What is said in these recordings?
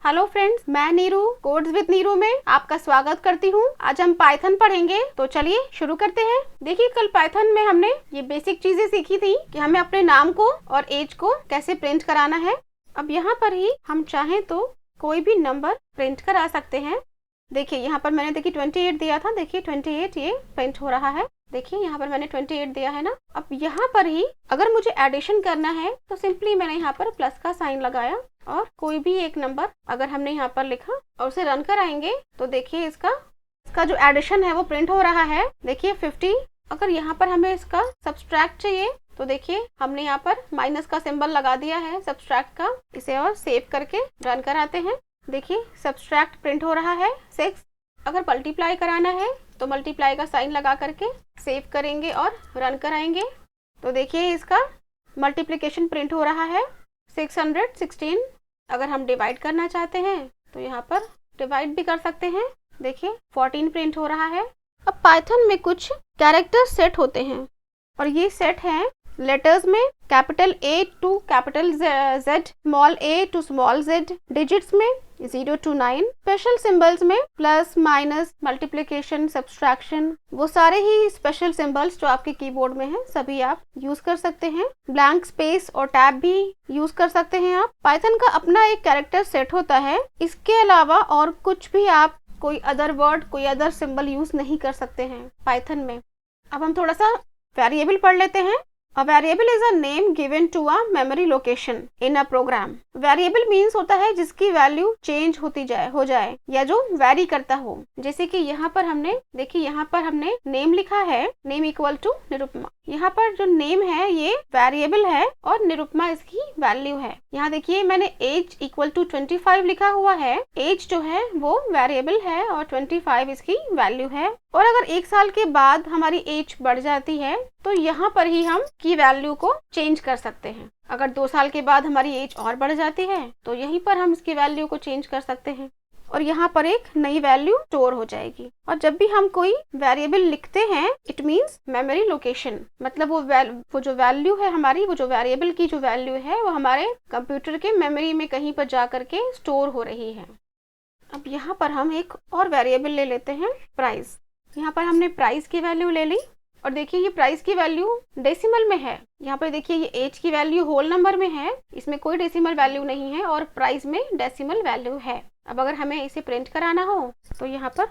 Hello friends, मैं Neeru codes with Neeru में आपका स्वागत करती हूँ। आज हम पाइथन पढ़ेंगे, तो चलिए शुरू करते हैं। देखिए, कल पाइथन में हमने ये बेसिक चीजें सीखी थी कि हमें अपने नाम को और एज को कैसे प्रिंट कराना है। अब यहाँ पर ही हम चाहें तो कोई भी नंबर प्रिंट करा सकते हैं। देखिए यहाँ पर मैंने 28 दिया था। देखिए 28 ये प्रिंट हो रहा है। देखिए यहाँ पर मैंने 28 दिया है ना। अब यहाँ पर ही अगर मुझे एडिशन करना है तो सिंपली मैंने यहाँ पर प्लस का साइन लगाया और कोई भी एक नंबर अगर हमने यहाँ पर लिखा और उसे रन कराएंगे तो देखिए इसका जो एडिशन है वो प्रिंट हो रहा है। देखिए 50। अगर यहाँ पर हमें इसका सब्सट्रैक्ट चाहिए तो देखिए हमने यहाँ पर माइनस का सिंबल लगा दिया है सब्सट्रैक्ट का। इसे और सेव करके रन कराते हैं। देखिए सब्सट्रैक्ट प्रिंट हो रहा है 6। अगर मल्टीप्लाई कराना है तो मल्टीप्लाई का साइन लगा करके सेव करेंगे और रन कराएंगे तो देखिए इसका मल्टीप्लिकेशन प्रिंट हो रहा है 616। अगर हम डिवाइड करना चाहते हैं तो यहाँ पर डिवाइड भी कर सकते हैं। देखिए 14 प्रिंट हो रहा है। अब पाइथन में कुछ कैरेक्टर सेट होते हैं और ये सेट हैं लेटर्स में capital A to capital Z, small a to small z, digits में 0 to 9, स्पेशल सिंबल्स में प्लस माइनस मल्टीप्लिकेशन सब्सट्रैक्शन, वो सारे ही स्पेशल सिंबल्स जो आपके कीबोर्ड में हैं सभी आप यूज कर सकते हैं। ब्लैंक स्पेस और टैब भी यूज कर सकते हैं आप। पाइथन का अपना एक कैरेक्टर सेट होता है। इसके अलावा और कुछ भी आप कोई अदर वर्ड, कोई अदर सिंबल यूज नहीं कर सकते हैं पाइथन में। अब हम थोड़ा सा वेरिएबल पढ़ लेते हैं। A variable is a name given to a memory location in a program. Variable means होता है जिसकी वैल्यू चेंज हो जाए या जो वैरी करता हो। जैसे कि यहाँ पर हमने देखिए यहाँ पर हमने नेम लिखा है, नेम इक्वल टू निरुपमा। यहाँ पर जो नेम है ये वेरिएबल है और निरुपमा इसकी वैल्यू है। यहाँ देखिए मैंने एज इक्वल टू 25 लिखा हुआ है। एज जो है वो वेरिएबल है और 25 इसकी वैल्यू है। और अगर 1 साल के बाद हमारी एज बढ़ जाती है तो यहाँ पर ही हम की वैल्यू को चेंज कर सकते हैं। अगर 2 साल के बाद हमारी एज और बढ़ जाती है तो यहीं पर हम इसकी वैल्यू को चेंज कर सकते हैं और यहाँ पर एक नई वैल्यू स्टोर हो जाएगी। और जब भी हम कोई वेरिएबल लिखते हैं इट मींस मेमोरी लोकेशन, मतलब वो जो वैल्यू है हमारी, वो जो वेरिएबल की जो वैल्यू है वो हमारे कंप्यूटर के मेमोरी में कहीं पर जा करके स्टोर हो रही है। अब यहाँ पर हम एक और वेरिएबल ले लेते हैं, प्राइस। यहाँ पर हमने प्राइस की वैल्यू ले ली और देखिए ये प्राइस की वैल्यू डेसिमल में है। यहाँ पर देखिए ये एज की वैल्यू होल नंबर में है, इसमें कोई डेसिमल वैल्यू नहीं है और प्राइस में डेसिमल वैल्यू है। अब अगर हमें इसे प्रिंट कराना हो तो यहाँ पर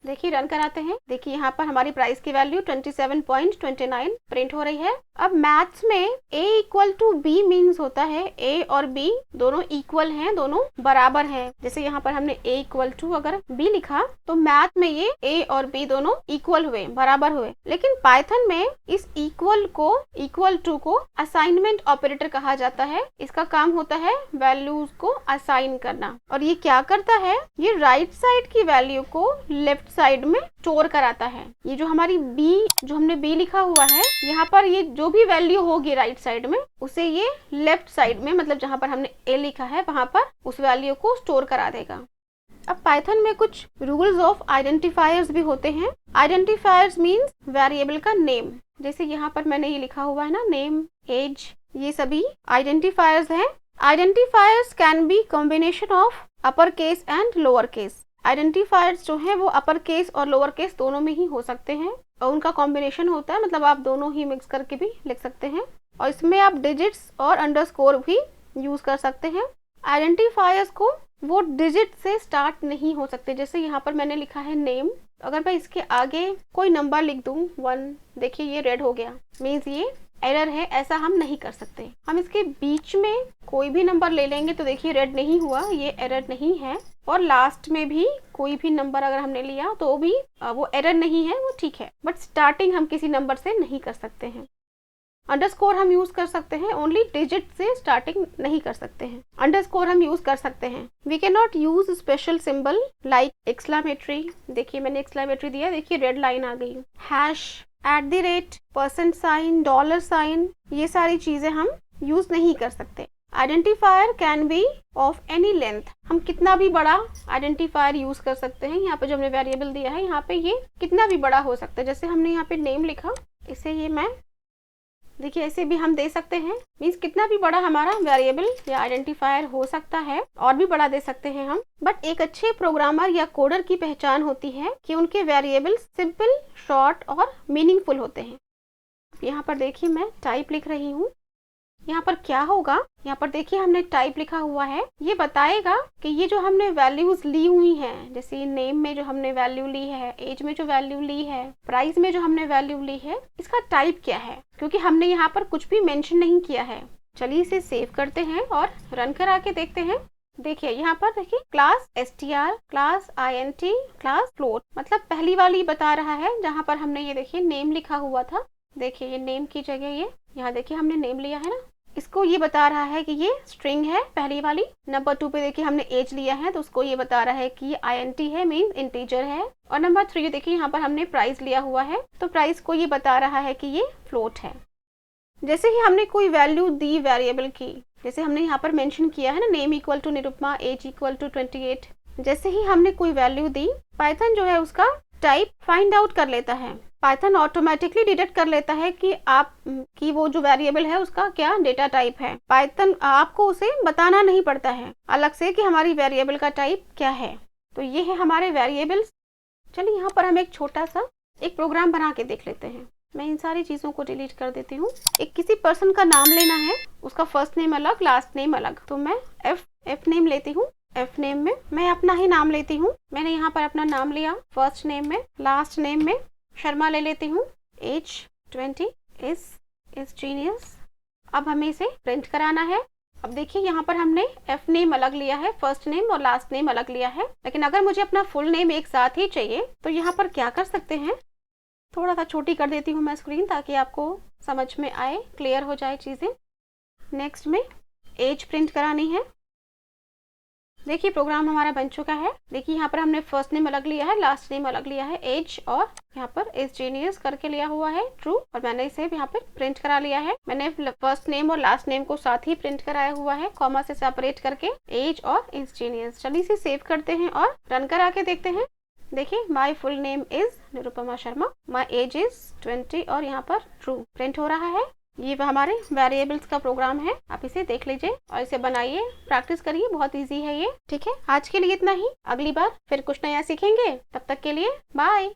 देखिए रन कराते हैं। देखिए यहाँ पर हमारी प्राइस की वैल्यू 27.29 प्रिंट हो रही है। अब मैथ्स में a equal to b means होता है a और b दोनों इक्वल हैं, दोनों बराबर हैं। जैसे यहाँ पर हमने a इक्वल टू अगर b लिखा तो मैथ में ये a और b दोनों इक्वल हुए, बराबर हुए। लेकिन पाइथन में इस इक्वल टू को असाइनमेंट ऑपरेटर कहा जाता है। इसका काम होता है वैल्यूज को असाइन करना और ये क्या करता है, ये राइट साइड की वैल्यू को लेफ्ट साइड में स्टोर कराता है। ये जो हमारी जो हमने b लिखा हुआ है यहाँ पर ये जो भी वैल्यू होगी राइट साइड में उसे ये लेफ्ट साइड में, मतलब जहाँ पर हमने a लिखा है वहां पर उस वैल्यू को स्टोर करा देगा। अब पाइथन में कुछ रूल्स ऑफ आइडेंटिफायर्स भी होते हैं। आइडेंटिफायर्स मीन्स वेरिएबल का नेम। जैसे यहाँ पर मैंने ये लिखा हुआ है ना, नेम, एज, ये सभी आइडेंटिफायर्स हैं। Identifiers can be combination of upper case and lower case. Identifiers जो हैं वो अपर केस और लोअर केस दोनों में ही हो सकते हैं और उनका कॉम्बिनेशन होता है, मतलब आप दोनों ही मिक्स करके भी लिख सकते हैं और इसमें आप डिजिट्स और अंडरस्कोर भी यूज कर सकते हैं। आइडेंटिफायर्स को वो डिजिट से स्टार्ट नहीं हो सकते। जैसे यहाँ पर मैंने लिखा है नेम, अगर मैं इसके आगे कोई नंबर लिख दूं 1, देखिए ये रेड हो गया, मीन्स ये एरर है, ऐसा हम नहीं कर सकते। हम इसके बीच में कोई भी नंबर ले लेंगे तो देखिए रेड नहीं हुआ, ये एरर नहीं है। और लास्ट में भी कोई भी नंबर अगर हमने लिया तो भी वो एरर नहीं है, वो ठीक है। बट स्टार्टिंग हम किसी नंबर से नहीं कर सकते हैं। अंडरस्कोर हम यूज कर सकते हैं, ओनली डिजिट से स्टार्टिंग नहीं कर सकते हैं। अंडरस्कोर हम यूज कर सकते हैं। We can not use special symbol like exclamatory. देखिए मैंने एक्सक्लेमेटरी दिया, देखिए रेड लाइन आ गई। Hash, @ percent sign, dollar sign, ये सारी चीजें हम यूज नहीं कर सकते। Identifier can be of any length. हम कितना भी बड़ा आइडेंटिफायर यूज कर सकते हैं। यहाँ पे जो हमने वेरिएबल दिया है यहाँ पे ये कितना भी बड़ा हो सकता है। जैसे हमने यहाँ पे नेम लिखा, इसे ये मैं देखिए ऐसे भी हम दे सकते हैं, मीन्स कितना भी बड़ा हमारा वेरिएबल या आइडेंटिफायर हो सकता है, और भी बड़ा दे सकते हैं हम। बट एक अच्छे प्रोग्रामर या कोडर की पहचान होती है कि उनके वेरिएबल सिंपल, शॉर्ट और मीनिंगफुल होते हैं। यहाँ पर देखिए मैं टाइप लिख रही हूँ। यहाँ पर क्या होगा, यहाँ पर देखिए हमने टाइप लिखा हुआ है, ये बताएगा कि ये जो हमने वैल्यूज ली हुई हैं, जैसे नेम में जो हमने वैल्यू ली है, एज में जो वैल्यू ली है, प्राइस में जो हमने वैल्यू ली है, इसका टाइप क्या है, क्योंकि हमने यहाँ पर कुछ भी मेंशन नहीं किया है। चलिए इसे सेव करते हैं और रन करा के देखते हैं। देखिए यहाँ पर देखिए class str, class int, class float, मतलब पहली वाली बता रहा है जहाँ पर हमने ये देखिए नेम लिखा हुआ था। देखिए ये नेम की जगह ये यहाँ देखिए हमने नेम लिया है ना, इसको ये बता रहा है कि ये स्ट्रिंग है पहली वाली। नंबर 2 पे देखिए हमने एज लिया है तो उसको ये बता रहा है कि ये int है, मीन इंटीजर है। और नंबर 3 देखिए यहाँ पर हमने प्राइस लिया हुआ है तो प्राइस को ये बता रहा है कि ये फ्लोट है। जैसे ही हमने कोई वैल्यू दी वेरिएबल की, जैसे हमने यहाँ पर मेंशन किया है ना, name equal to Nirupama, age equal to 28, जैसे ही हमने कोई वैल्यू दी, पाइथन जो है उसका टाइप फाइंड आउट कर लेता है। पाइथन ऑटोमेटिकली डिटेक्ट कर लेता है कि आप की वो जो वेरिएबल है उसका क्या डेटा टाइप है। पाइथन आपको उसे बताना नहीं पड़ता है अलग से कि हमारी वेरिएबल का टाइप क्या है। तो ये है हमारे वेरिएबल्स। चलिए यहाँ पर हम एक छोटा सा एक प्रोग्राम बना के देख लेते हैं। मैं इन सारी चीज़ों को डिलीट कर देती हूँ। एक किसी पर्सन का नाम लेना है, उसका फर्स्ट नेम अलग, लास्ट नेम अलग, तो मैं एफ नेम लेती हूँ। एफ नेम में मैं अपना ही नाम लेती हूँ। मैंने यहाँ पर अपना नाम लिया फर्स्ट नेम में, लास्ट नेम में शर्मा ले लेती हूँ, एज 20, इज जीनियस। अब हमें इसे प्रिंट कराना है। अब देखिए यहाँ पर हमने एफ नेम अलग लिया है, फर्स्ट नेम और लास्ट नेम अलग लिया है, लेकिन अगर मुझे अपना फुल नेम एक साथ ही चाहिए तो यहाँ पर क्या कर सकते हैं, थोड़ा सा छोटी कर देती हूँ मैं स्क्रीन ताकि आपको समझ में आए, क्लियर हो जाए चीज़ें। नेक्स्ट में एज प्रिंट करानी है। देखिए प्रोग्राम हमारा बन चुका है। देखिए यहाँ पर हमने फर्स्ट नेम अलग लिया है, लास्ट नेम अलग लिया है, एज और यहाँ पर इज जीनियस करके लिया हुआ है ट्रू, और मैंने इसे यहाँ पर प्रिंट करा लिया है। मैंने फर्स्ट नेम और लास्ट नेम को साथ ही प्रिंट कराया हुआ है, कॉमा से सेपरेट करके, एज और इज जीनियस। चलिए इसे सेव करते हैं और रन करा के देखते हैं। देखिए my full name is Nirupama Sharma, my age is 20 और यहाँ पर ट्रू प्रिंट हो रहा है। ये हमारे वेरिएबल्स का प्रोग्राम है, आप इसे देख लीजिए और इसे बनाइए, प्रैक्टिस करिए, बहुत इजी है ये। ठीक है, आज के लिए इतना ही, अगली बार फिर कुछ नया सीखेंगे, तब तक के लिए बाय।